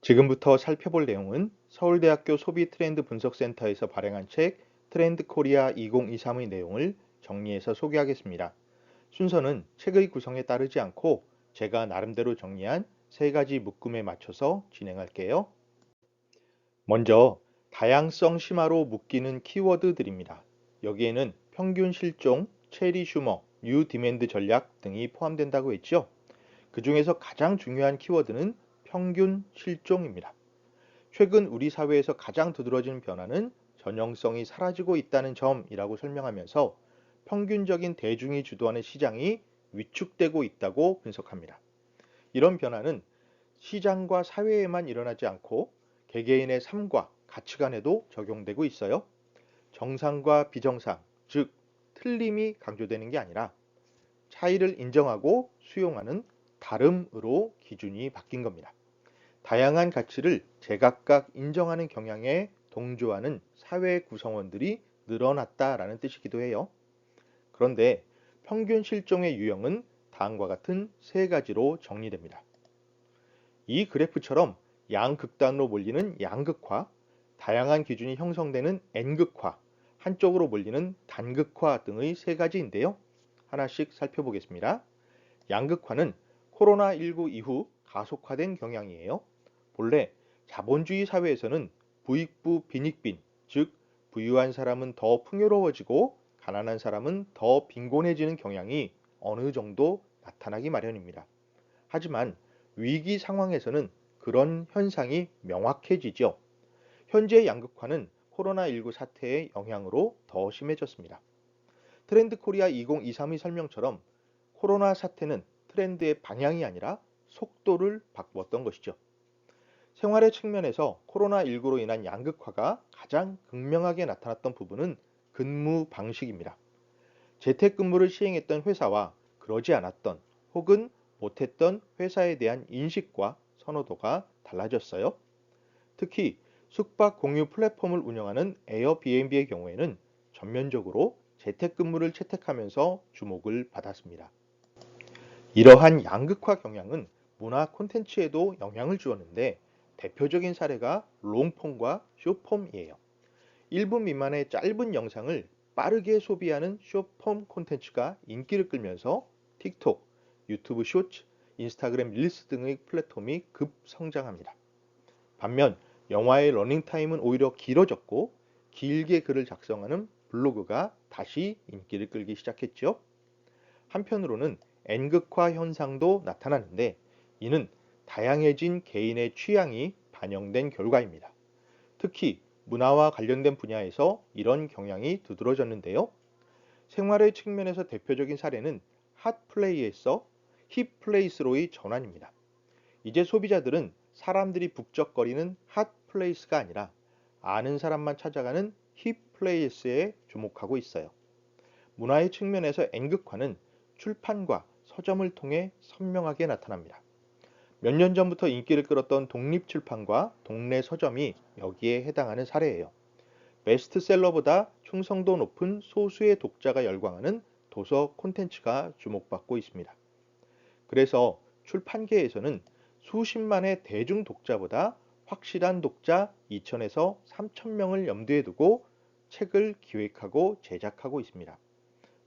지금부터 살펴볼 내용은 서울대학교 소비트렌드 분석센터에서 발행한 책 트렌드 코리아 2023의 내용을 정리해서 소개하겠습니다. 순서는 책의 구성에 따르지 않고 제가 나름대로 정리한 세 가지 묶음에 맞춰서 진행할게요. 먼저 다양성 심화로 묶이는 키워드들입니다. 여기에는 평균 실종, 체리 슈머, 뉴 디맨드 전략 등이 포함된다고 했죠. 그 중에서 가장 중요한 키워드는 평균 실종입니다. 최근 우리 사회에서 가장 두드러진 변화는 전형성이 사라지고 있다는 점이라고 설명하면서 평균적인 대중이 주도하는 시장이 위축되고 있다고 분석합니다. 이런 변화는 시장과 사회에만 일어나지 않고 개개인의 삶과 가치관에도 적용되고 있어요. 정상과 비정상, 즉 틀림이 강조되는 게 아니라 차이를 인정하고 수용하는 다름으로 기준이 바뀐 겁니다. 다양한 가치를 제각각 인정하는 경향에 동조하는 사회 구성원들이 늘어났다라는 뜻이기도 해요. 그런데 평균 실종의 유형은 다음과 같은 세 가지로 정리됩니다. 이 그래프처럼 양극단으로 몰리는 양극화, 다양한 기준이 형성되는 N극화, 한쪽으로 몰리는 단극화 등의 세 가지인데요. 하나씩 살펴보겠습니다. 양극화는 코로나19 이후 가속화된 경향이에요. 본래 자본주의 사회에서는 부익부 빈익빈, 즉 부유한 사람은 더 풍요로워지고 가난한 사람은 더 빈곤해지는 경향이 어느 정도 나타나기 마련입니다. 하지만 위기 상황에서는 그런 현상이 명확해지죠. 현재 양극화는 코로나19 사태의 영향으로 더 심해졌습니다. 트렌드 코리아 2023의 설명처럼 코로나 사태는 트렌드의 방향이 아니라 속도를 바꾸었던 것이죠. 생활의 측면에서 코로나19로 인한 양극화가 가장 극명하게 나타났던 부분은 근무 방식입니다. 재택근무를 시행했던 회사와 그러지 않았던 혹은 못했던 회사에 대한 인식과 선호도가 달라졌어요. 특히 숙박 공유 플랫폼을 운영하는 에어비앤비의 경우에는 전면적으로 재택근무를 채택하면서 주목을 받았습니다. 이러한 양극화 경향은 문화 콘텐츠에도 영향을 주었는데 대표적인 사례가 롱폼과 숏폼이에요. 1분 미만의 짧은 영상을 빠르게 소비하는 숏폼 콘텐츠가 인기를 끌면서 틱톡, 유튜브 쇼츠, 인스타그램 릴스 등의 플랫폼이 급성장합니다. 반면 영화의 러닝타임은 오히려 길어졌고 길게 글을 작성하는 블로그가 다시 인기를 끌기 시작했죠. 한편으로는 N극화 현상도 나타나는데 이는 다양해진 개인의 취향이 반영된 결과입니다. 특히 문화와 관련된 분야에서 이런 경향이 두드러졌는데요. 생활의 측면에서 대표적인 사례는 핫플레이에서 힙플레이스로의 전환입니다. 이제 소비자들은 사람들이 북적거리는 핫플레이스가 아니라 아는 사람만 찾아가는 힙플레이스에 주목하고 있어요. 문화의 측면에서 N극화는 출판과 서점을 통해 선명하게 나타납니다. 몇 년 전부터 인기를 끌었던 독립출판과 동네 서점이 여기에 해당하는 사례예요. 베스트셀러보다 충성도 높은 소수의 독자가 열광하는 도서 콘텐츠가 주목받고 있습니다. 그래서 출판계에서는 수십만의 대중 독자보다 확실한 독자 2천에서 3천 명을 염두에 두고 책을 기획하고 제작하고 있습니다.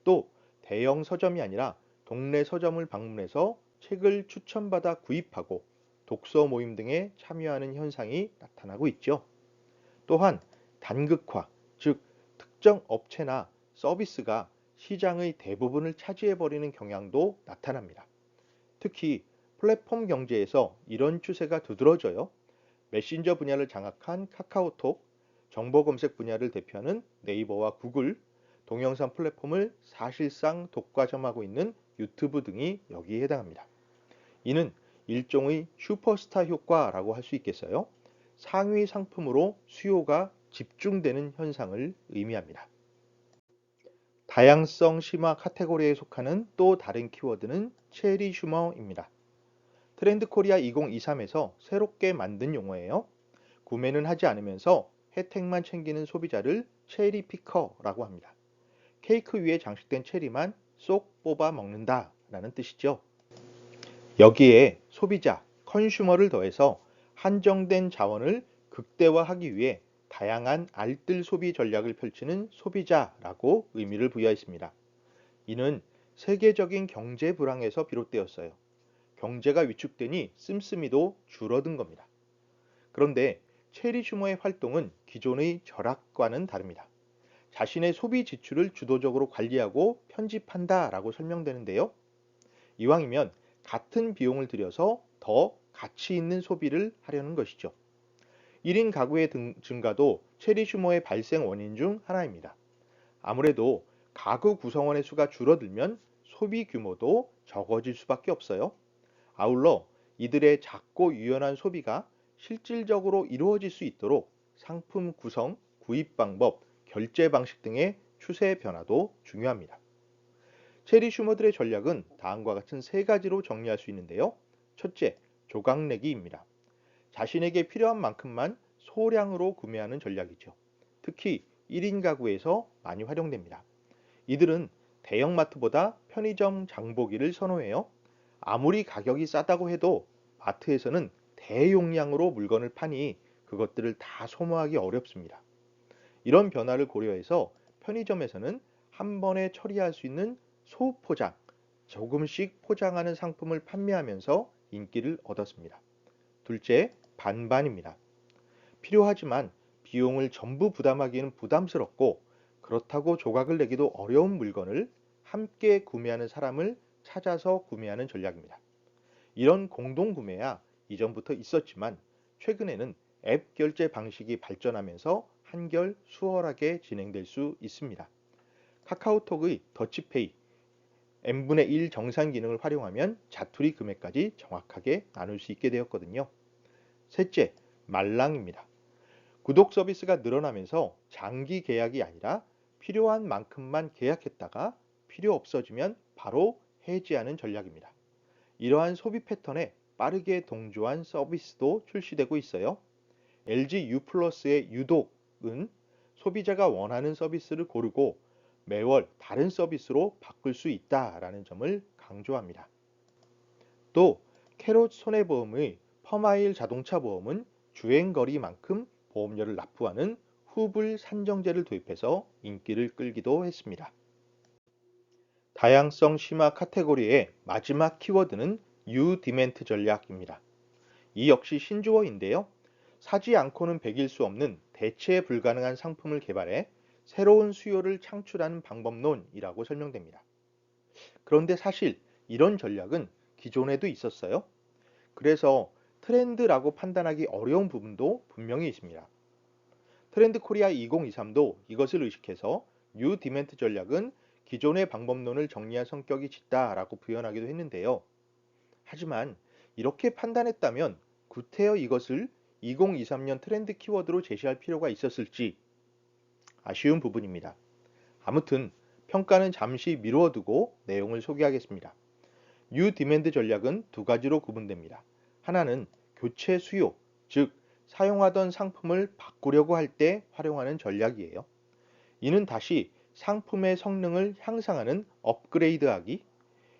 또 대형 서점이 아니라 동네 서점을 방문해서 책을 추천받아 구입하고 독서 모임 등에 참여하는 현상이 나타나고 있죠. 또한 단극화, 즉 특정 업체나 서비스가 시장의 대부분을 차지해버리는 경향도 나타납니다. 특히 플랫폼 경제에서 이런 추세가 두드러져요. 메신저 분야를 장악한 카카오톡, 정보 검색 분야를 대표하는 네이버와 구글, 동영상 플랫폼을 사실상 독과점하고 있는 유튜브 등이 여기에 해당합니다. 이는 일종의 슈퍼스타 효과라고 할 수 있겠어요. 상위 상품으로 수요가 집중되는 현상을 의미합니다. 다양성 심화 카테고리에 속하는 또 다른 키워드는 체리 슈머입니다. 트렌드 코리아 2023에서 새롭게 만든 용어예요. 구매는 하지 않으면서 혜택만 챙기는 소비자를 체리 피커라고 합니다. 케이크 위에 장식된 체리만 쏙 뽑아 먹는다 라는 뜻이죠. 여기에 소비자, 컨슈머를 더해서 한정된 자원을 극대화하기 위해 다양한 알뜰 소비 전략을 펼치는 소비자라고 의미를 부여했습니다. 이는 세계적인 경제 불황에서 비롯되었어요. 경제가 위축되니 씀씀이도 줄어든 겁니다. 그런데 체리 슈머의 활동은 기존의 절약과는 다릅니다. 자신의 소비 지출을 주도적으로 관리하고 편집한다라고 설명되는데요. 이왕이면 같은 비용을 들여서 더 가치 있는 소비를 하려는 것이죠. 1인 가구의 증가도 체리 슈머의 발생 원인 중 하나입니다. 아무래도 가구 구성원의 수가 줄어들면 소비 규모도 적어질 수밖에 없어요. 아울러 이들의 작고 유연한 소비가 실질적으로 이루어질 수 있도록 상품 구성, 구입 방법, 결제 방식 등의 추세 변화도 중요합니다. 체리 슈머들의 전략은 다음과 같은 세 가지로 정리할 수 있는데요. 첫째, 조각내기입니다. 자신에게 필요한 만큼만 소량으로 구매하는 전략이죠. 특히 1인 가구에서 많이 활용됩니다. 이들은 대형마트보다 편의점 장보기를 선호해요. 아무리 가격이 싸다고 해도 마트에서는 대용량으로 물건을 파니 그것들을 다 소모하기 어렵습니다. 이런 변화를 고려해서 편의점에서는 한 번에 처리할 수 있는 소포장, 조금씩 포장하는 상품을 판매하면서 인기를 얻었습니다. 둘째, 반반입니다. 필요하지만 비용을 전부 부담하기는 부담스럽고 그렇다고 조각을 내기도 어려운 물건을 함께 구매하는 사람을 찾아서 구매하는 전략입니다. 이런 공동 구매야 이전부터 있었지만 최근에는 앱 결제 방식이 발전하면서 한결 수월하게 진행될 수 있습니다. 카카오톡의 더치페이, n분의 1 정산 기능을 활용하면 자투리 금액까지 정확하게 나눌 수 있게 되었거든요. 셋째, 말랑입니다. 구독 서비스가 늘어나면서 장기 계약이 아니라 필요한 만큼만 계약했다가 필요 없어지면 바로 해지하는 전략입니다. 이러한 소비 패턴에 빠르게 동조한 서비스도 출시되고 있어요. LG U 플러스의 유독은 소비자가 원하는 서비스를 고르고 매월 다른 서비스로 바꿀 수 있다라는 점을 강조합니다. 또 캐롯 손해보험의 퍼마일 자동차 보험은 주행거리만큼 보험료를 납부하는 후불 산정제를 도입해서 인기를 끌기도 했습니다. 다양성 심화 카테고리의 마지막 키워드는 유디멘트 전략입니다. 이 역시 신조어인데요. 사지 않고는 배길 수 없는 대체 불가능한 상품을 개발해 새로운 수요를 창출하는 방법론이라고 설명됩니다. 그런데 사실 이런 전략은 기존에도 있었어요. 그래서 트렌드라고 판단하기 어려운 부분도 분명히 있습니다. 트렌드 코리아 2023도 이것을 의식해서 뉴 디멘트 전략은 기존의 방법론을 정리한 성격이 짙다라고 표현하기도 했는데요. 하지만 이렇게 판단했다면 구태여 이것을 2023년 트렌드 키워드로 제시할 필요가 있었을지 아쉬운 부분입니다. 아무튼 평가는 잠시 미루어두고 내용을 소개하겠습니다. 뉴 디맨드 전략은 두 가지로 구분됩니다. 하나는 교체 수요, 즉 사용하던 상품을 바꾸려고 할 때 활용하는 전략이에요. 이는 다시 상품의 성능을 향상하는 업그레이드하기,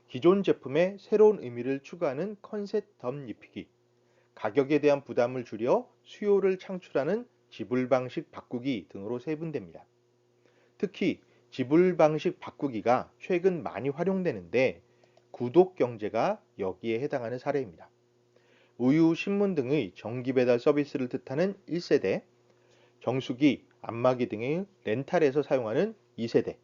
기존 제품에 새로운 의미를 추가하는 컨셉 덧입히기, 가격에 대한 부담을 줄여 수요를 창출하는 지불 방식 바꾸기 등으로 세분됩니다. 특히 지불 방식 바꾸기가 최근 많이 활용되는데 구독 경제가 여기에 해당하는 사례입니다. 우유, 신문 등의 정기 배달 서비스를 뜻하는 1세대, 정수기, 안마기 등의 렌탈에서 사용하는 2세대,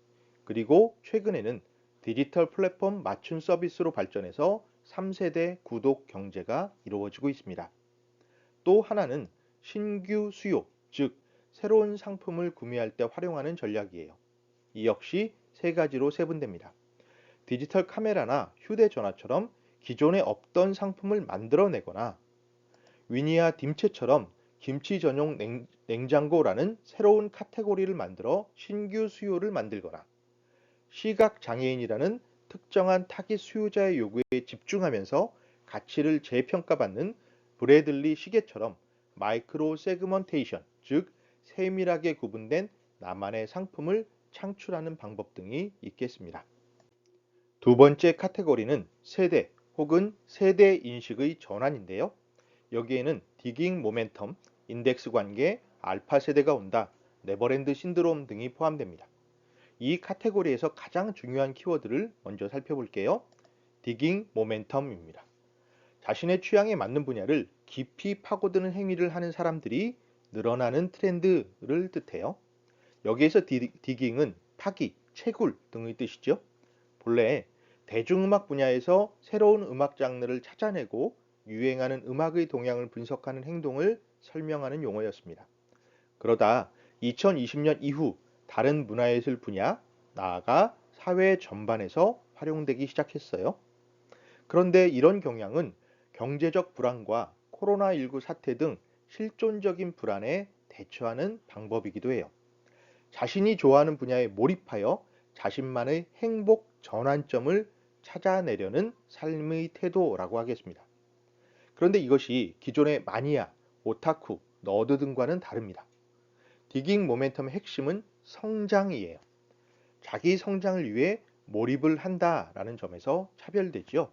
그리고 최근에는 디지털 플랫폼 맞춤 서비스로 발전해서 3세대 구독 경제가 이루어지고 있습니다. 또 하나는 신규 수요, 즉 새로운 상품을 구매할 때 활용하는 전략이에요. 이 역시 세 가지로 세분됩니다. 디지털 카메라나 휴대전화처럼 기존에 없던 상품을 만들어내거나 위니아 딤체처럼 김치 전용 냉장고라는 새로운 카테고리를 만들어 신규 수요를 만들거나 시각장애인이라는 특정한 타깃 수요자의 요구에 집중하면서 가치를 재평가받는 브래들리 시계처럼 마이크로 세그먼테이션, 즉 세밀하게 구분된 나만의 상품을 창출하는 방법 등이 있겠습니다. 두 번째 카테고리는 세대 혹은 세대 인식의 전환인데요. 여기에는 디깅 모멘텀, 인덱스 관계, 알파 세대가 온다, 네버랜드 신드롬 등이 포함됩니다. 이 카테고리에서 가장 중요한 키워드를 먼저 살펴볼게요. 디깅 모멘텀입니다. 자신의 취향에 맞는 분야를 깊이 파고드는 행위를 하는 사람들이 늘어나는 트렌드를 뜻해요. 여기에서 디깅은 파기, 채굴 등의 뜻이죠. 본래 대중음악 분야에서 새로운 음악 장르를 찾아내고 유행하는 음악의 동향을 분석하는 행동을 설명하는 용어였습니다. 그러다 2020년 이후 다른 문화예술 분야, 나아가 사회 전반에서 활용되기 시작했어요. 그런데 이런 경향은 경제적 불안과 코로나19 사태 등 실존적인 불안에 대처하는 방법이기도 해요. 자신이 좋아하는 분야에 몰입하여 자신만의 행복 전환점을 찾아내려는 삶의 태도라고 하겠습니다. 그런데 이것이 기존의 마니아, 오타쿠, 너드 등과는 다릅니다. 디깅 모멘텀의 핵심은 성장이에요. 자기 성장을 위해 몰입을 한다라는 점에서 차별되지요.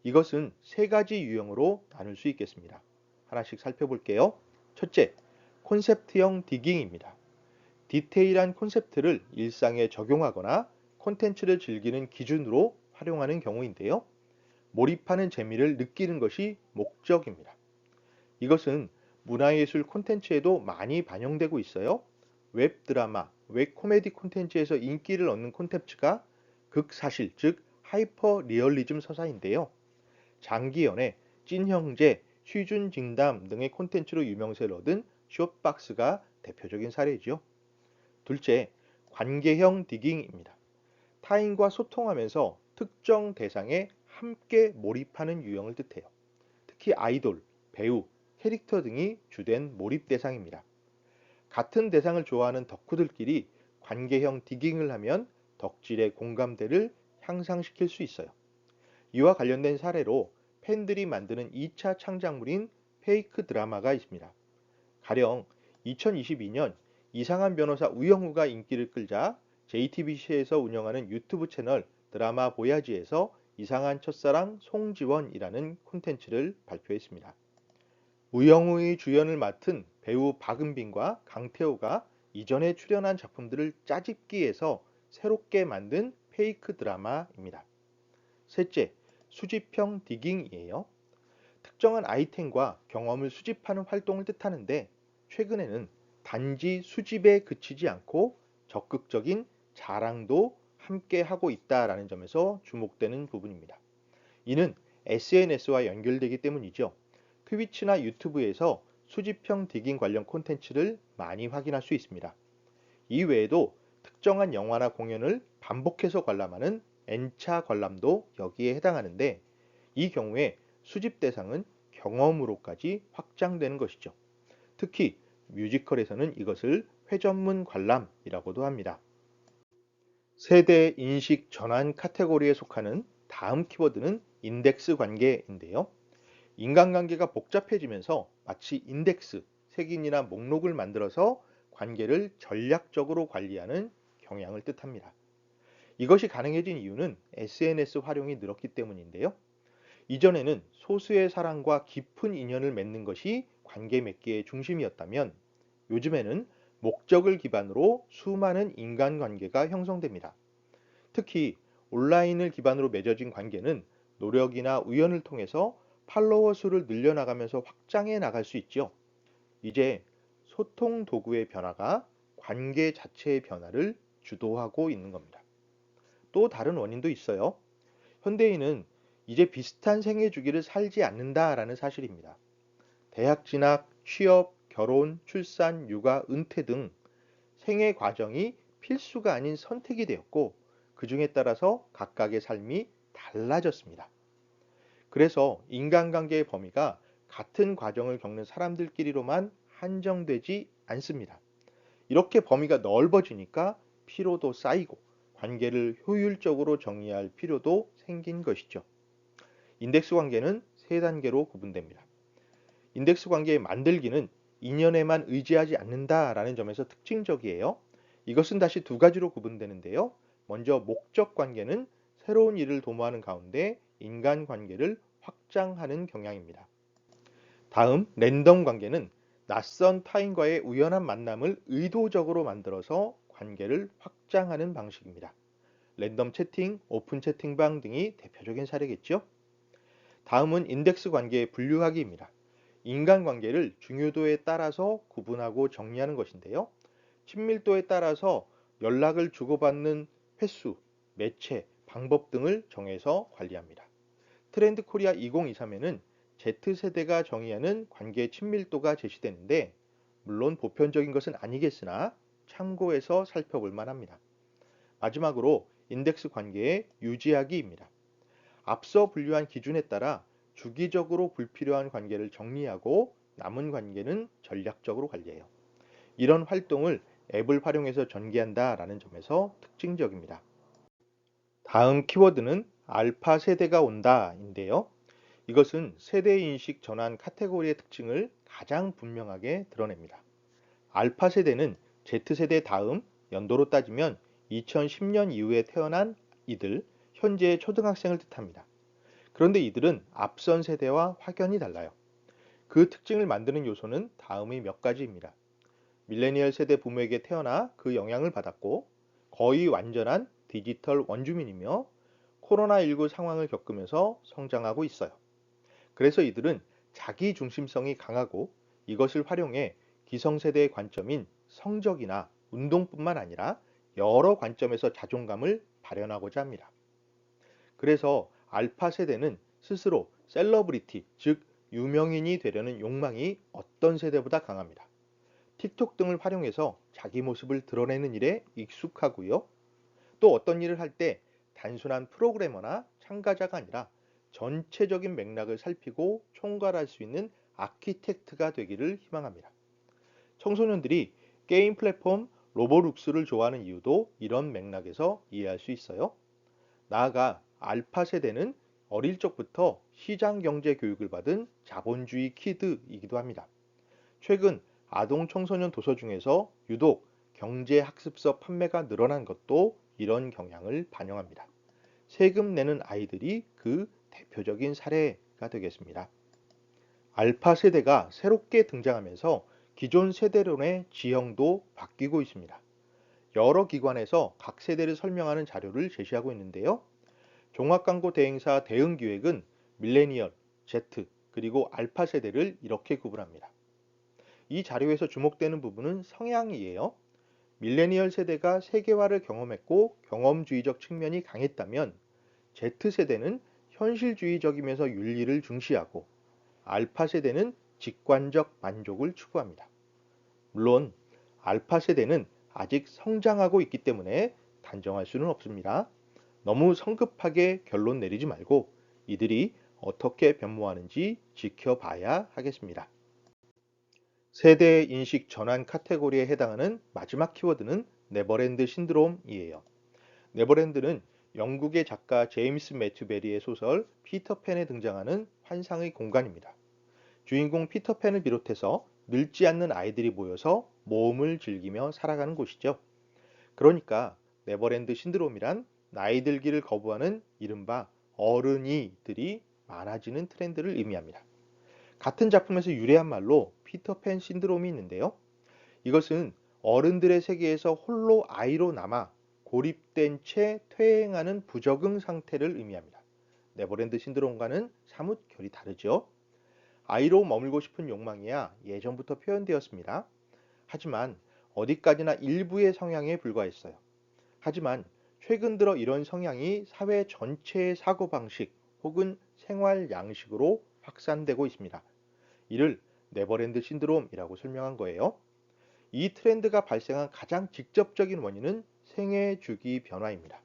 이것은 세 가지 유형으로 나눌 수 있겠습니다. 하나씩 살펴볼게요. 첫째, 콘셉트형 디깅입니다. 디테일한 콘셉트를 일상에 적용하거나 콘텐츠를 즐기는 기준으로 활용하는 경우인데요. 몰입하는 재미를 느끼는 것이 목적입니다. 이것은 문화예술 콘텐츠에도 많이 반영되고 있어요. 웹드라마, 웹코미디 콘텐츠에서 인기를 얻는 콘텐츠가 극사실, 즉 하이퍼 리얼리즘 서사인데요. 장기 연애, 찐형제, 취준진담 등의 콘텐츠로 유명세를 얻은 숏박스가 대표적인 사례죠. 둘째, 관계형 디깅입니다. 타인과 소통하면서 특정 대상에 함께 몰입하는 유형을 뜻해요. 특히 아이돌, 배우, 캐릭터 등이 주된 몰입 대상입니다. 같은 대상을 좋아하는 덕후들끼리 관계형 디깅을 하면 덕질의 공감대를 향상시킬 수 있어요. 이와 관련된 사례로 팬들이 만드는 2차 창작물인 페이크 드라마가 있습니다. 가령 2022년 이상한 변호사 우영우가 인기를 끌자 JTBC에서 운영하는 유튜브 채널 드라마 보야지에서 이상한 첫사랑 송지원이라는 콘텐츠를 발표했습니다. 우영우의 주연을 맡은 배우 박은빈과 강태호가 이전에 출연한 작품들을 짜집기해서 새롭게 만든 페이크 드라마입니다. 셋째, 수집형 디깅이에요. 특정한 아이템과 경험을 수집하는 활동을 뜻하는데 최근에는 단지 수집에 그치지 않고 적극적인 자랑도 함께 하고 있다라는 점에서 주목되는 부분입니다. 이는 SNS와 연결되기 때문이죠. 트위치나 유튜브에서 수집형 디깅 관련 콘텐츠를 많이 확인할 수 있습니다. 이 외에도 특정한 영화나 공연을 반복해서 관람하는 N차 관람도 여기에 해당하는데 이 경우에 수집 대상은 경험으로까지 확장되는 것이죠. 특히 뮤지컬에서는 이것을 회전문 관람이라고도 합니다. 세대 인식 전환 카테고리에 속하는 다음 키워드는 인덱스 관계인데요. 인간관계가 복잡해지면서 마치 인덱스, 색인이나 목록을 만들어서 관계를 전략적으로 관리하는 경향을 뜻합니다. 이것이 가능해진 이유는 SNS 활용이 늘었기 때문인데요. 이전에는 소수의 사람과 깊은 인연을 맺는 것이 관계 맺기의 중심이었다면 요즘에는 목적을 기반으로 수많은 인간관계가 형성됩니다. 특히 온라인을 기반으로 맺어진 관계는 노력이나 우연을 통해서 팔로워 수를 늘려나가면서 확장해 나갈 수 있죠. 이제 소통 도구의 변화가 관계 자체의 변화를 주도하고 있는 겁니다. 또 다른 원인도 있어요. 현대인은 이제 비슷한 생애 주기를 살지 않는다라는 사실입니다. 대학 진학, 취업, 결혼, 출산, 육아, 은퇴 등 생애 과정이 필수가 아닌 선택이 되었고 그 중에 따라서 각각의 삶이 달라졌습니다. 그래서 인간관계의 범위가 같은 과정을 겪는 사람들끼리로만 한정되지 않습니다. 이렇게 범위가 넓어지니까 피로도 쌓이고 관계를 효율적으로 정의할 필요도 생긴 것이죠. 인덱스 관계는 세 단계로 구분됩니다. 인덱스 관계의 만들기는 인연에만 의지하지 않는다라는 점에서 특징적이에요. 이것은 다시 두 가지로 구분되는데요. 먼저 목적 관계는 새로운 일을 도모하는 가운데 인간 관계를 확장하는 경향입니다. 다음 랜덤 관계는 낯선 타인과의 우연한 만남을 의도적으로 만들어서 관계를 확장하는 방식입니다. 랜덤 채팅, 오픈 채팅방 등이 대표적인 사례겠죠. 다음은 인덱스 관계의 분류하기입니다. 인간관계를 중요도에 따라서 구분하고 정리하는 것인데요. 친밀도에 따라서 연락을 주고받는 횟수, 매체, 방법 등을 정해서 관리합니다. 트렌드 코리아 2023에는 Z세대가 정의하는 관계 친밀도가 제시되는데, 물론 보편적인 것은 아니겠으나 참고해서 살펴볼 만합니다. 마지막으로 인덱스 관계의 유지하기입니다. 앞서 분류한 기준에 따라 주기적으로 불필요한 관계를 정리하고 남은 관계는 전략적으로 관리해요. 이런 활동을 앱을 활용해서 전개한다라는 점에서 특징적입니다. 다음 키워드는 알파 세대가 온다인데요. 이것은 세대 인식 전환 카테고리의 특징을 가장 분명하게 드러냅니다. 알파 세대는 Z세대 다음 연도로 따지면 2010년 이후에 태어난 이들, 현재의 초등학생을 뜻합니다. 그런데 이들은 앞선 세대와 확연히 달라요. 그 특징을 만드는 요소는 다음의 몇 가지입니다. 밀레니얼 세대 부모에게 태어나 그 영향을 받았고, 거의 완전한 디지털 원주민이며 코로나19 상황을 겪으면서 성장하고 있어요. 그래서 이들은 자기 중심성이 강하고, 이것을 활용해 기성세대의 관점인 성적이나 운동뿐만 아니라 여러 관점에서 자존감을 발현하고자 합니다. 그래서 알파 세대는 스스로 셀러브리티, 즉 유명인이 되려는 욕망이 어떤 세대보다 강합니다. 틱톡 등을 활용해서 자기 모습을 드러내는 일에 익숙하고요. 또 어떤 일을 할 때 단순한 프로그래머나 참가자가 아니라 전체적인 맥락을 살피고 총괄할 수 있는 아키텍트가 되기를 희망합니다. 청소년들이 게임 플랫폼 로보룩스를 좋아하는 이유도 이런 맥락에서 이해할 수 있어요. 나아가 알파 세대는 어릴 적부터 시장 경제 교육을 받은 자본주의 키드이기도 합니다. 최근 아동 청소년 도서 중에서 유독 경제 학습서 판매가 늘어난 것도 이런 경향을 반영합니다. 세금 내는 아이들이 그 대표적인 사례가 되겠습니다. 알파 세대가 새롭게 등장하면서 기존 세대론의 지형도 바뀌고 있습니다. 여러 기관에서 각 세대를 설명하는 자료를 제시하고 있는데요. 종합광고 대행사 대응기획은 밀레니얼, Z, 그리고 알파 세대를 이렇게 구분합니다. 이 자료에서 주목되는 부분은 성향이에요. 밀레니얼 세대가 세계화를 경험했고 경험주의적 측면이 강했다면, Z세대는 현실주의적이면서 윤리를 중시하고 알파 세대는 직관적 만족을 추구합니다. 물론 알파 세대는 아직 성장하고 있기 때문에 단정할 수는 없습니다. 너무 성급하게 결론 내리지 말고 이들이 어떻게 변모하는지 지켜봐야 하겠습니다. 세대 인식 전환 카테고리에 해당하는 마지막 키워드는 네버랜드 신드롬이에요. 네버랜드는 영국의 작가 제임스 매튜 베리의 소설 피터팬에 등장하는 환상의 공간입니다. 주인공 피터팬을 비롯해서 늙지 않는 아이들이 모여서 모험을 즐기며 살아가는 곳이죠. 그러니까 네버랜드 신드롬이란 나이 들기를 거부하는 이른바 어른이들이 많아지는 트렌드를 의미합니다. 같은 작품에서 유래한 말로 피터팬 신드롬이 있는데요. 이것은 어른들의 세계에서 홀로 아이로 남아 고립된 채 퇴행하는 부적응 상태를 의미합니다. 네버랜드 신드롬과는 사뭇 결이 다르죠. 아이로 머물고 싶은 욕망이야 예전부터 표현되었습니다. 하지만 어디까지나 일부의 성향에 불과했어요. 하지만 최근 들어 이런 성향이 사회 전체의 사고방식 혹은 생활 양식으로 확산되고 있습니다. 이를 네버랜드 신드롬이라고 설명한 거예요. 이 트렌드가 발생한 가장 직접적인 원인은 생애 주기 변화입니다.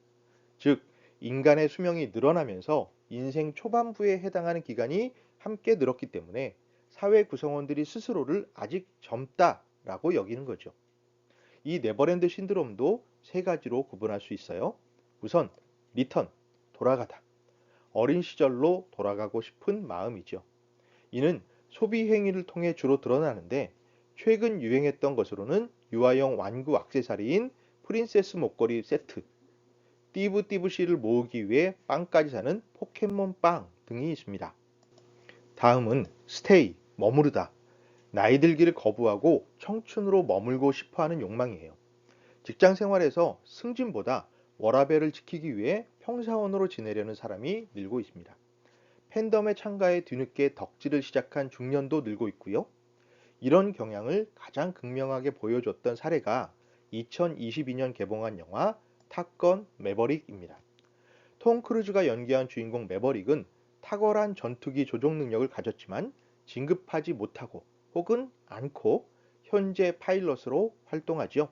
즉, 인간의 수명이 늘어나면서 인생 초반부에 해당하는 기간이 함께 늘었기 때문에 사회 구성원들이 스스로를 아직 젊다라고 여기는 거죠. 이 네버랜드 신드롬도 세 가지로 구분할 수 있어요. 우선 리턴, 돌아가다. 어린 시절로 돌아가고 싶은 마음이죠. 이는 소비 행위를 통해 주로 드러나는데, 최근 유행했던 것으로는 유아용 완구 액세서리인 프린세스 목걸이 세트, 띠부띠부씨를 모으기 위해 빵까지 사는 포켓몬 빵 등이 있습니다. 다음은 스테이, 머무르다, 나이 들기를 거부하고 청춘으로 머물고 싶어하는 욕망이에요. 직장 생활에서 승진보다 워라밸을 지키기 위해 평사원으로 지내려는 사람이 늘고 있습니다. 팬덤에 참가해 뒤늦게 덕질을 시작한 중년도 늘고 있고요. 이런 경향을 가장 극명하게 보여줬던 사례가 2022년 개봉한 영화 탑건 매버릭입니다. 톰 크루즈가 연기한 주인공 매버릭은 탁월한 전투기 조종 능력을 가졌지만 진급하지 못하고 혹은 않고 현재 파일럿으로 활동하지요.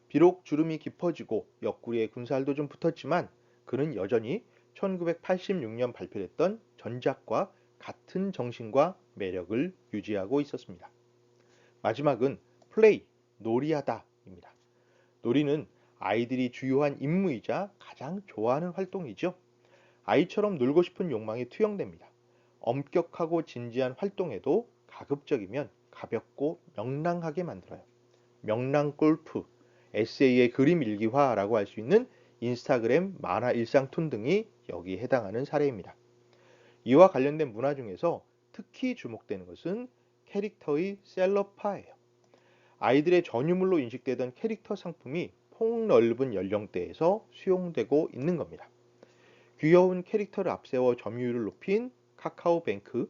비록 주름이 깊어지고 옆구리에 군살도 좀 붙었지만 그는 여전히 1986년 발표됐던 전작과 같은 정신과 매력을 유지하고 있었습니다. 마지막은 플레이, 놀이하다입니다. 놀이는 아이들이 주요한 임무이자 가장 좋아하는 활동이죠. 아이처럼 놀고 싶은 욕망이 투영됩니다. 엄격하고 진지한 활동에도 가급적이면 가볍고 명랑하게 만들어요. 명랑 골프, 에세이의 그림 일기화라고 할 수 있는 인스타그램 만화 일상툰 등이 여기에 해당하는 사례입니다. 이와 관련된 문화 중에서 특히 주목되는 것은 캐릭터의 셀럽화예요. 아이들의 전유물로 인식되던 캐릭터 상품이 폭넓은 연령대에서 수용되고 있는 겁니다. 귀여운 캐릭터를 앞세워 점유율을 높인 카카오뱅크,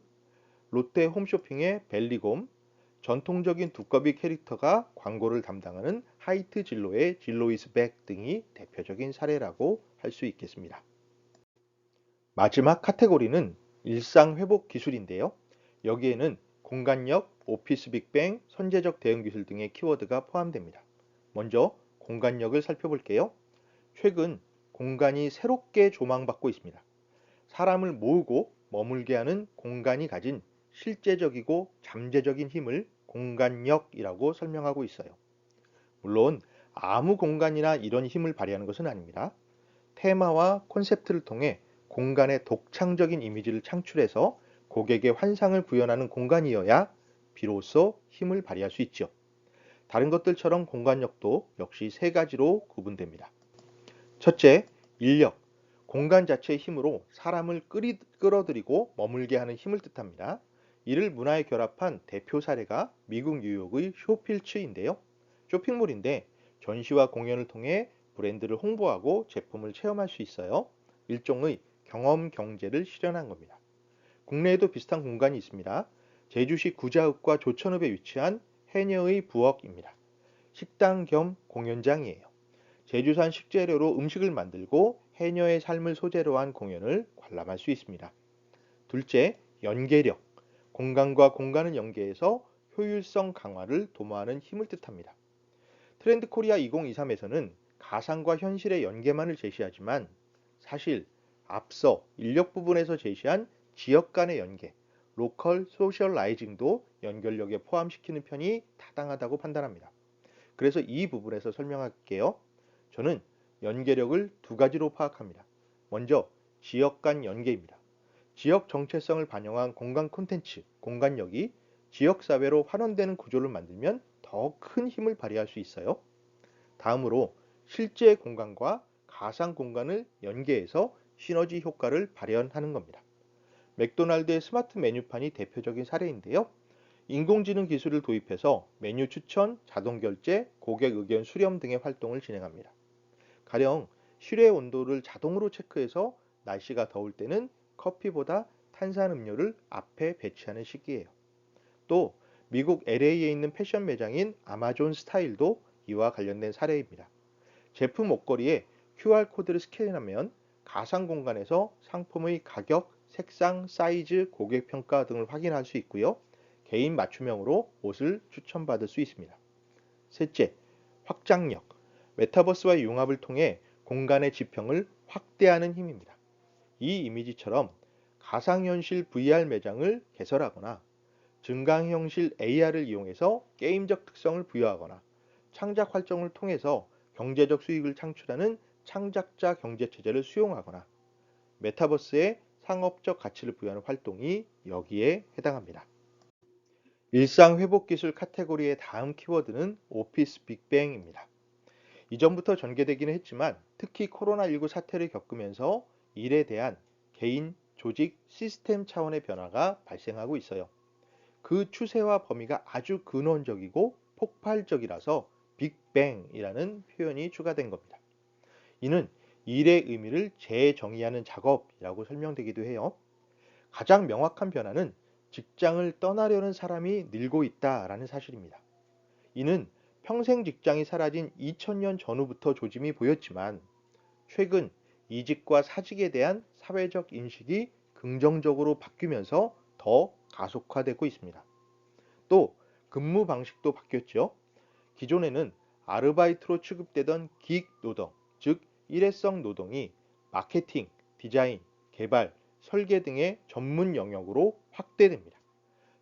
롯데 홈쇼핑의 벨리곰, 전통적인 두꺼비 캐릭터가 광고를 담당하는 하이트 진로의 진로이즈백 등이 대표적인 사례라고 할 수 있겠습니다. 마지막 카테고리는 일상회복 기술인데요. 여기에는 공간역, 오피스 빅뱅, 선제적 대응 기술 등의 키워드가 포함됩니다. 먼저 공간역을 살펴볼게요. 최근 공간이 새롭게 조망받고 있습니다. 사람을 모으고 머물게 하는 공간이 가진 실제적이고 잠재적인 힘을 공간력이라고 설명하고 있어요. 물론 아무 공간이나 이런 힘을 발휘하는 것은 아닙니다. 테마와 콘셉트를 통해 공간의 독창적인 이미지를 창출해서 고객의 환상을 구현하는 공간이어야 비로소 힘을 발휘할 수 있죠. 다른 것들처럼 공간력도 역시 세 가지로 구분됩니다. 첫째, 인력. 공간 자체의 힘으로 사람을 끌어들이고 머물게 하는 힘을 뜻합니다. 이를 문화에 결합한 대표 사례가 미국 뉴욕의 쇼필츠인데요. 쇼핑몰인데 전시와 공연을 통해 브랜드를 홍보하고 제품을 체험할 수 있어요. 일종의 경험 경제를 실현한 겁니다. 국내에도 비슷한 공간이 있습니다. 제주시 구자읍과 조천읍에 위치한 해녀의 부엌입니다. 식당 겸 공연장이에요. 제주산 식재료로 음식을 만들고 해녀의 삶을 소재로 한 공연을 관람할 수 있습니다. 둘째, 연계력. 공간과 공간을 연계해서 효율성 강화를 도모하는 힘을 뜻합니다. 트렌드 코리아 2023에서는 가상과 현실의 연계만을 제시하지만 사실 앞서 인력 부분에서 제시한 지역 간의 연계, 로컬 소셜라이징도 연결력에 포함시키는 편이 타당하다고 판단합니다. 그래서 이 부분에서 설명할게요. 저는 연계력을 두 가지로 파악합니다. 먼저 지역 간 연계입니다. 지역 정체성을 반영한 공간 콘텐츠, 공간력이 지역사회로 환원되는 구조를 만들면 더 큰 힘을 발휘할 수 있어요. 다음으로 실제 공간과 가상 공간을 연계해서 시너지 효과를 발현하는 겁니다. 맥도날드의 스마트 메뉴판이 대표적인 사례인데요. 인공지능 기술을 도입해서 메뉴 추천, 자동 결제, 고객 의견 수렴 등의 활동을 진행합니다. 가령 실외 온도를 자동으로 체크해서 날씨가 더울 때는 커피보다 탄산음료를 앞에 배치하는 시기예요. 또 미국 LA에 있는 패션 매장인 아마존 스타일도 이와 관련된 사례입니다. 제품 옷걸이에 QR코드를 스캔하면 가상 공간에서 상품의 가격, 색상, 사이즈, 고객 평가 등을 확인할 수 있고요. 개인 맞춤형으로 옷을 추천받을 수 있습니다. 셋째, 확장력. 메타버스와의 융합을 통해 공간의 지평을 확대하는 힘입니다. 이 이미지처럼 가상현실 VR 매장을 개설하거나 증강현실 AR을 이용해서 게임적 특성을 부여하거나 창작 활동을 통해서 경제적 수익을 창출하는 창작자 경제체제를 수용하거나 메타버스에 상업적 가치를 부여하는 활동이 여기에 해당합니다. 일상회복기술 카테고리의 다음 키워드는 오피스 빅뱅입니다. 이전부터 전개되기는 했지만 특히 코로나19 사태를 겪으면서 일에 대한 개인, 조직, 시스템 차원의 변화가 발생하고 있어요. 그 추세와 범위가 아주 근원적이고 폭발적이라서 빅뱅이라는 표현이 추가된 겁니다. 이는 일의 의미를 재정의하는 작업이라고 설명되기도 해요. 가장 명확한 변화는 직장을 떠나려는 사람이 늘고 있다라는 사실입니다. 이는 평생 직장이 사라진 2000년 전후부터 조짐이 보였지만 최근 이직과 사직에 대한 사회적 인식이 긍정적으로 바뀌면서 더 가속화되고 있습니다. 또 근무 방식도 바뀌었죠. 기존에는 아르바이트로 취급되던 기익 노동, 즉 일회성 노동이 마케팅, 디자인, 개발, 설계 등의 전문 영역으로 확대됩니다.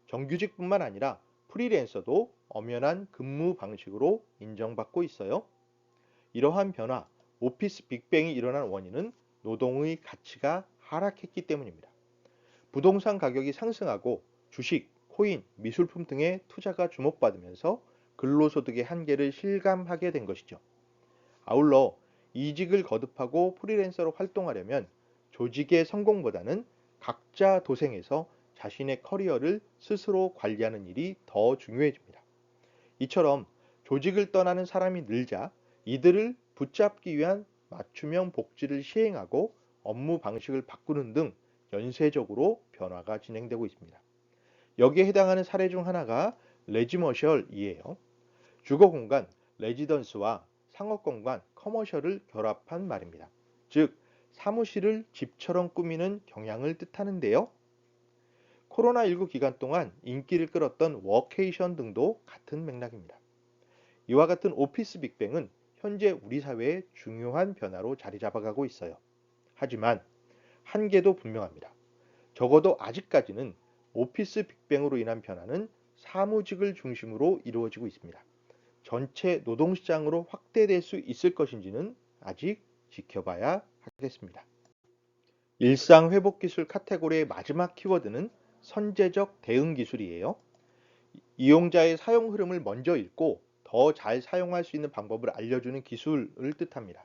정규직뿐만 아니라 프리랜서도 엄연한 근무 방식으로 인정받고 있어요. 이러한 변화, 오피스 빅뱅이 일어난 원인은 노동의 가치가 하락했기 때문입니다. 부동산 가격이 상승하고 주식, 코인, 미술품 등의 투자가 주목받으면서 근로소득의 한계를 실감하게 된 것이죠. 아울러 이직을 거듭하고 프리랜서로 활동하려면 조직의 성공보다는 각자 도생해서 자신의 커리어를 스스로 관리하는 일이 더 중요해집니다. 이처럼 조직을 떠나는 사람이 늘자 이들을 붙잡기 위한 맞춤형 복지를 시행하고 업무 방식을 바꾸는 등 연쇄적으로 변화가 진행되고 있습니다. 여기에 해당하는 사례 중 하나가 레지머셜이에요. 주거 공간, 레지던스와 상업 공간, 커머셜을 결합한 말입니다. 즉, 사무실을 집처럼 꾸미는 경향을 뜻하는데요. 코로나19 기간 동안 인기를 끌었던 워케이션 등도 같은 맥락입니다. 이와 같은 오피스 빅뱅은 현재 우리 사회의 중요한 변화로 자리 잡아가고 있어요. 하지만 한계도 분명합니다. 적어도 아직까지는 오피스 빅뱅으로 인한 변화는 사무직을 중심으로 이루어지고 있습니다. 전체 노동시장으로 확대될 수 있을 것인지는 아직 지켜봐야 하겠습니다. 일상회복기술 카테고리의 마지막 키워드는 선제적 대응 기술이에요. 이용자의 사용 흐름을 먼저 읽고 더 잘 사용할 수 있는 방법을 알려주는 기술을 뜻합니다.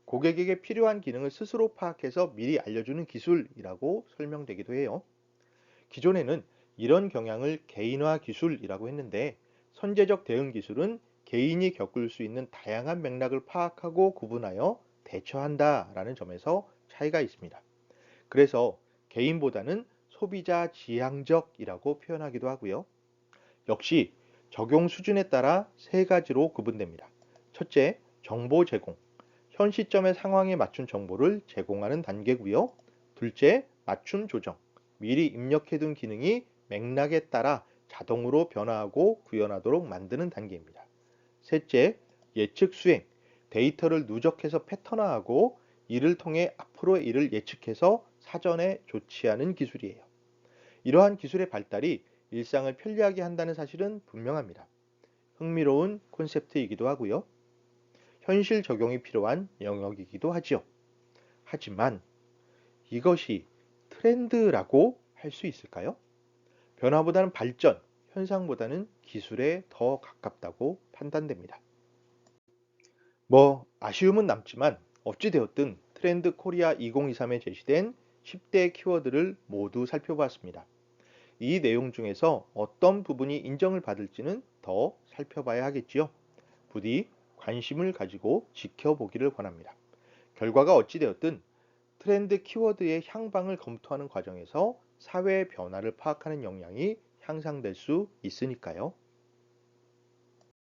고객에게 필요한 기능을 스스로 파악해서 미리 알려주는 기술이라고 설명되기도 해요. 기존에는 이런 경향을 개인화 기술이라고 했는데 선제적 대응 기술은 개인이 겪을 수 있는 다양한 맥락을 파악하고 구분하여 대처한다라는 점에서 차이가 있습니다. 그래서 개인보다는 소비자 지향적이라고 표현하기도 하고요. 역시 적용 수준에 따라 세 가지로 구분됩니다. 첫째, 정보 제공. 현 시점의 상황에 맞춘 정보를 제공하는 단계고요. 둘째, 맞춤 조정. 미리 입력해둔 기능이 맥락에 따라 자동으로 변화하고 구현하도록 만드는 단계입니다. 셋째, 예측 수행. 데이터를 누적해서 패턴화하고 이를 통해 앞으로의 일을 예측해서 사전에 조치하는 기술이에요. 이러한 기술의 발달이 일상을 편리하게 한다는 사실은 분명합니다. 흥미로운 콘셉트이기도 하고요. 현실 적용이 필요한 영역이기도 하지요. 하지만 이것이 트렌드라고 할 수 있을까요? 변화보다는 발전, 현상보다는 기술에 더 가깝다고 판단됩니다. 아쉬움은 남지만 어찌되었든 트렌드 코리아 2023에 제시된 10대 키워드를 모두 살펴봤습니다. 이 내용 중에서 어떤 부분이 인정을 받을지는 더 살펴봐야 하겠지요. 부디 관심을 가지고 지켜보기를 권합니다. 결과가 어찌되었든 트렌드 키워드의 향방을 검토하는 과정에서 사회 변화를 파악하는 역량이 향상될 수 있으니까요.